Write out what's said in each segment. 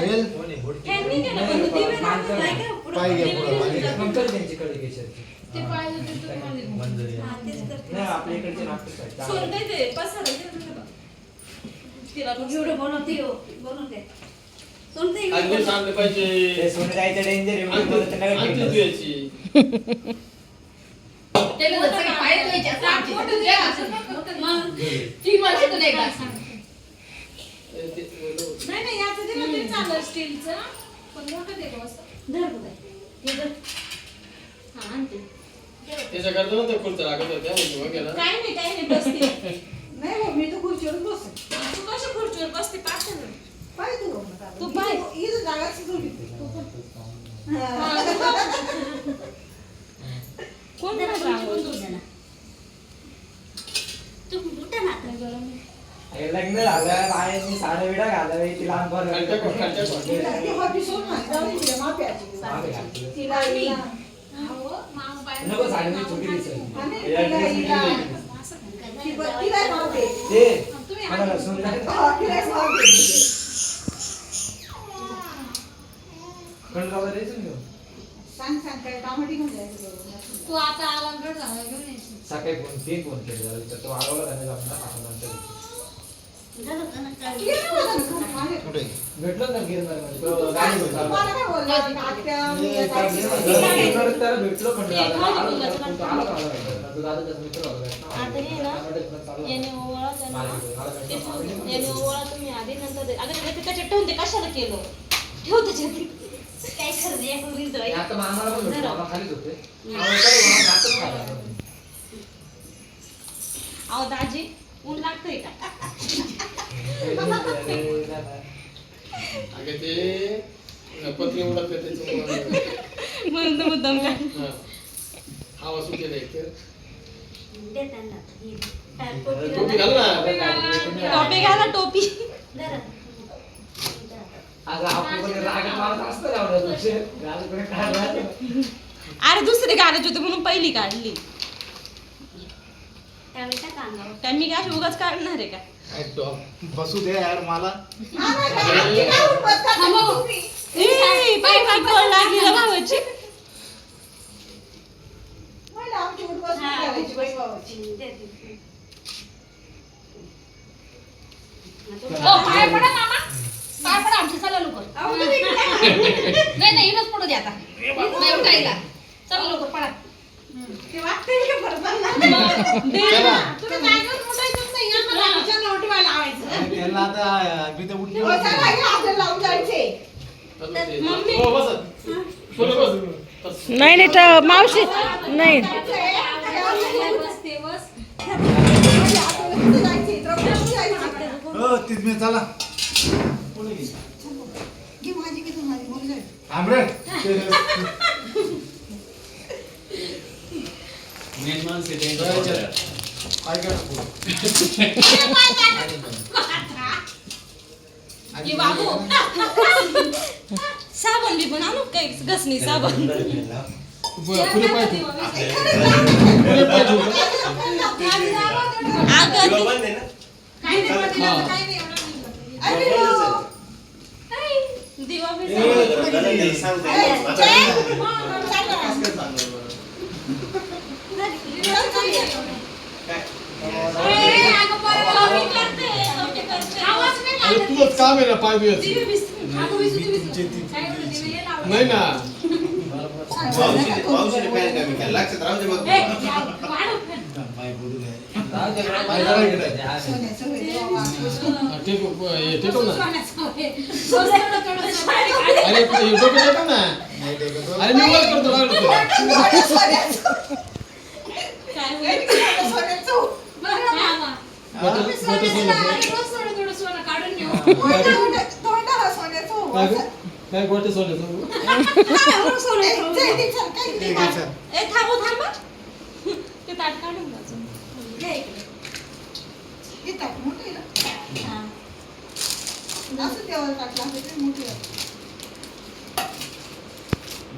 चालेल त्यांनी केलं पण दिवे लागत नाही का पुढं? पाय घ्या पुढं पाय घ्या. नंतर त्यांची कडे केशरची. ते पाहिजे ते तुम्हाला मंजुरी हा, तेच करते. नाही आपल्या इकडचे नाटक आहेत. सोनताई ते पसारा घे ना बा. तिला मग एवढं बनवते हो, बनवते. सोनताई अगदी सांगले पाहिजे ते सोने जायचं डेंजर आहे म्हणून आणखी परत त्यांना काय आणखी केलं? तू याची त्याला जसं काही पाहिजे व्हायचे असं आमची मोठं द्या असं. मग 3 वर्षातून एकदा नाही नाही याचं दिलं ते चाललं स्टीलचं पण मोठं दे बस. धर बघा. हे धर. हा आणते. त्याच्याकरता ना ते खुर्च्या लागत होत्या म्हणजे मग गेला काय नाही बसते. नाही हो, मी तर खुर्चीवर बसेन. तू कशा खुर्चीवर बसते पाहते ना. पाय तू नका. तू पाय. इथं जागाच थोडी. कोण जरा नाही खुर्ची रांगोळी? बसवून द्या ना. तुम्ही उठा ना आता. हे लग्न झालं बायांनी साड्या बिडा घालावे ती लहान पोरं. खालच्या कोण खालच्या कोण तिला ती हॉबी सोड ना. जाऊ दे तिला माप्याची. मागे घातलं. तिला हिला. अहो मामा पाहिजे नको साडी मी छोटी दिसेल. आणि या तिला dress हिला. मध्ये तिला मापे. ते कोणाला सोने जायचं? हा, तिला मापे. खंडगावला द्यायचं ना घेऊन. सांग काय टमाटी घेऊन जायचं. तू आता आलमगड झाला घेऊन यायची सकाळी फोन केले जरा विचार तो आडवला त्याने जाऊन ना नंतर धर होतं ना काय. ये ना मला ना, मागे. कुठे भेटलो ना गिरणारमध्ये. तो गाडी घेऊन चालला. तुम्हाला काय बोलला? आत्या, मी ये, येतात. गिरणारात त्याला भेटलो खंडगावला. आला तो आला तो दादाचा मित्र होता. आता हे ना, याने ओवाळा त्यांना. ते ठेवून दे. याने ओवाळा तुम्ही आधी नंतर दे. अगं त्याच्यात ठेवून दे कशाला केलं ठेव त्याच्यात. काय खरं नाही, एक उरीच बाई. आता मामाला पण भेटलो. मामा खालीच होते. अहो दाजी ऊन लागतंय का? अगं ते पत्री उडत त्याच्यामुळे म्हणून तर मुद्दाम काय. हवा सुटेल एक तर दे त्यांना. ही. काय टोपी पोटी घाल ना टोपी घाला टोपी. धर. अगं आपण कोणी रागात मारत असतं ना एवढं लक्ष. गालं कोणी काय राहतं? अरे दुसरी घालायची होती म्हणून पहिली काढली. त्यावेळी काय सांगावं? काय मी काय अशी उगाच काढणार आहे का? काय टॉप बसू दे यार मला. हा, नाही, नाही, आत्या काय उठवत का तुम्ही? ए, पाय काय कळ लागली ना भावाची. म्हणलं आमची उठवत हा, नाही करायची बाई भावाची. दे, दे. ओ पाय पडा मामा पाय पडा आमची चला लवकर अहो, तुम्ही इकडे काय? नाही इथंच पडू दे आता नाही उठायला चला लवकर पडा ते वाटतंय का बरं मला? दे ना. तुम्ही जागेवर उठायचंच नाही, या मला आमच्याला उठवायला लावायचं. त्याला आता मी तर उठले हो, चला, हे आपल्याला लावून जायचे. मम्मी. हो बस सोनं बस नाही मावशी नाही बसते बस. आपल्याला जायचे, द्रौपदीला जायचे. हो तिथं चला कोणी गेली? घे माझी, घे तू माझी, मग जाय. थांब रे. काय करणार पुढं? ये बाबू. साबण बी पण आणू काय घसणी साबण. पुढे पाहिजे अगं काही नाही वाटलं, काही नाही एवढं नाही. अरे हो. दिवा बी अरे, तुझंच काम आहे ना पाय बियाचं. नाही ना पाय जरा इकडे. सोन्याचं होय, देवा. टेकव ना अरे अरे डोकं टेकव ना नाही टेकतो. अरे मी वर करतो लागलो तुला. सोन्याचं. काय हे किती सोन्याचं. गोटं सोनं. तोंडाला सोन्याचं. काय गोटे सोन्याचं सोन्याचं. जाय, ते चल, काही ठीक नाही. आहे चल. ए थांबू थांबा. ते ताट काढून वाजून. घे इकडे. हे ताट मोठं आहे ना. असं देवाला ताट लागतं, ते मोठं आहे.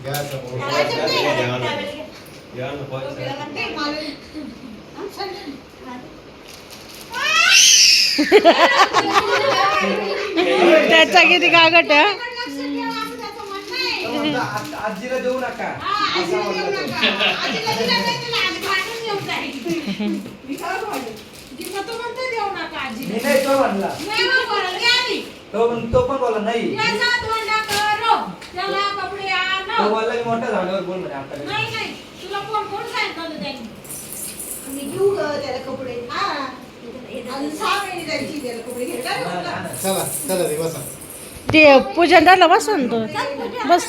घ्यायचं बोल. खायचं नाही. टोपीला पण ते दे. मला- हा, चल. त्याचा किती कागद आहे. लक्ष ठेवा असं त्याचं म्हणणं आहे. तर म्हणतो, आजीला देऊ नका हा, असं आजीला देऊ म्हणलं नका. तो. आजीला दिलं नाही तिला आज भांडून घेऊन जाईल. मी काय बोलू? ती मग तो म्हणतो देऊ नका आजीला. मी नाही तो म्हणला नाही मग बोलायला घ्या आधी. तो पण बोला नाही याचा धोंडा करो. त्याला कपडे तो आणो. बोलला की मोठा झाल्यावर बोल म्हणे आपल्याला नाही नाही तुला कोण सांगितलं होतं त्यांनी? मी घेऊ ग त्याला कपडे. हा. आणि 6 महिने जायची त्याला कपडे घ्यायला. काय हा, बोलला? हा, हा. चला चला रे बसा. ते पूजन झालं बसून तो बस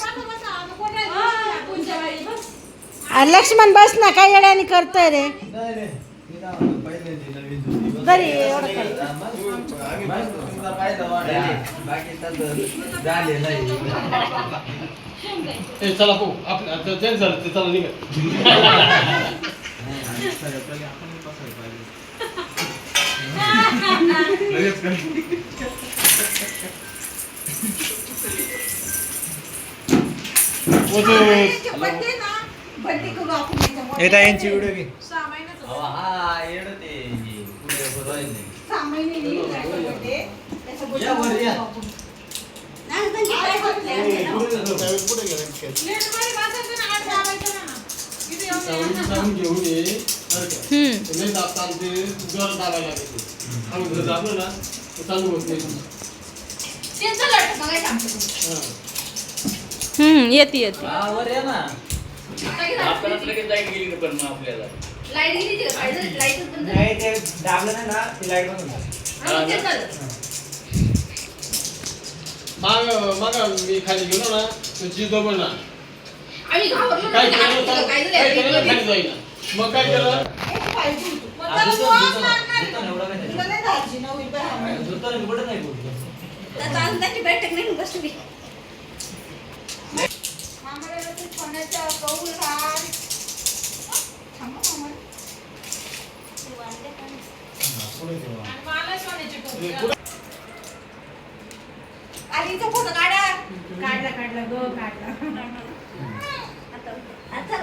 लक्ष्मण बस ना काय येड्याने करतोय रे नाही रे मी काय म्हणतो, पहिल्यांदी नवीन जुती. तरी एवढं कर. ए चला भाऊ आपलं आता चेंज झालं ते चला निघा बर्थडे ना बर्थडे करू आपण याच्यामध्ये. येता यांची व्हिडिओ घे. 6 महिन्याचा अहो, हा येड ते पुढे बरोबर नाही 6 महिने येईल त्याचा birthday. त्याचा या वर या. birthday आपण. नाही, त्यांची काय बसले असते ना. पुढे गेलं खेळ. Plate मध्ये बसायचं ना, आत लावायचं ना. इथे येऊन सावली या. सांगून घेऊन ये बरं का? ते नाही दाबता ते जोर दाबायला लागते आम्ही जर दाबलं ना तर चालू होत नाही त्यांचं लढतं बघायचं आमचं. हां. येते येते हा वर या ना आता की आपल्याला झालं? लगेच लाईट गेली पण मग आपल्याला लाईट गेली ते लाईटच बंद झाली. नाही ते दाबलं नाही ना ती लाईट बंद होणार हा, मग तेच झालं. मग मी खाली गेलो ना तर जिजो पण ना आम्ही घाबरलो काय ना, केलं काय काय झालं केलं खाली जाईना मग काय केलं एक पाहिजे होतं. मग आता त्याला तो वास धुतो ना, लागणार धुतो ना, एवढं काय तुला नाही धाडची ना होईल बाई हा. धुतो ना, मी कुठं नाही बोलतो त्याचा अंदाची बैठक नाही बसली. आम्हाला ते सोन्याचा कौल हार. थांबा मामा. पुढे ठेवा. आणि मला सोन्याचे कौल. आलीचा फोटो काढा. काढला ग काढला. आता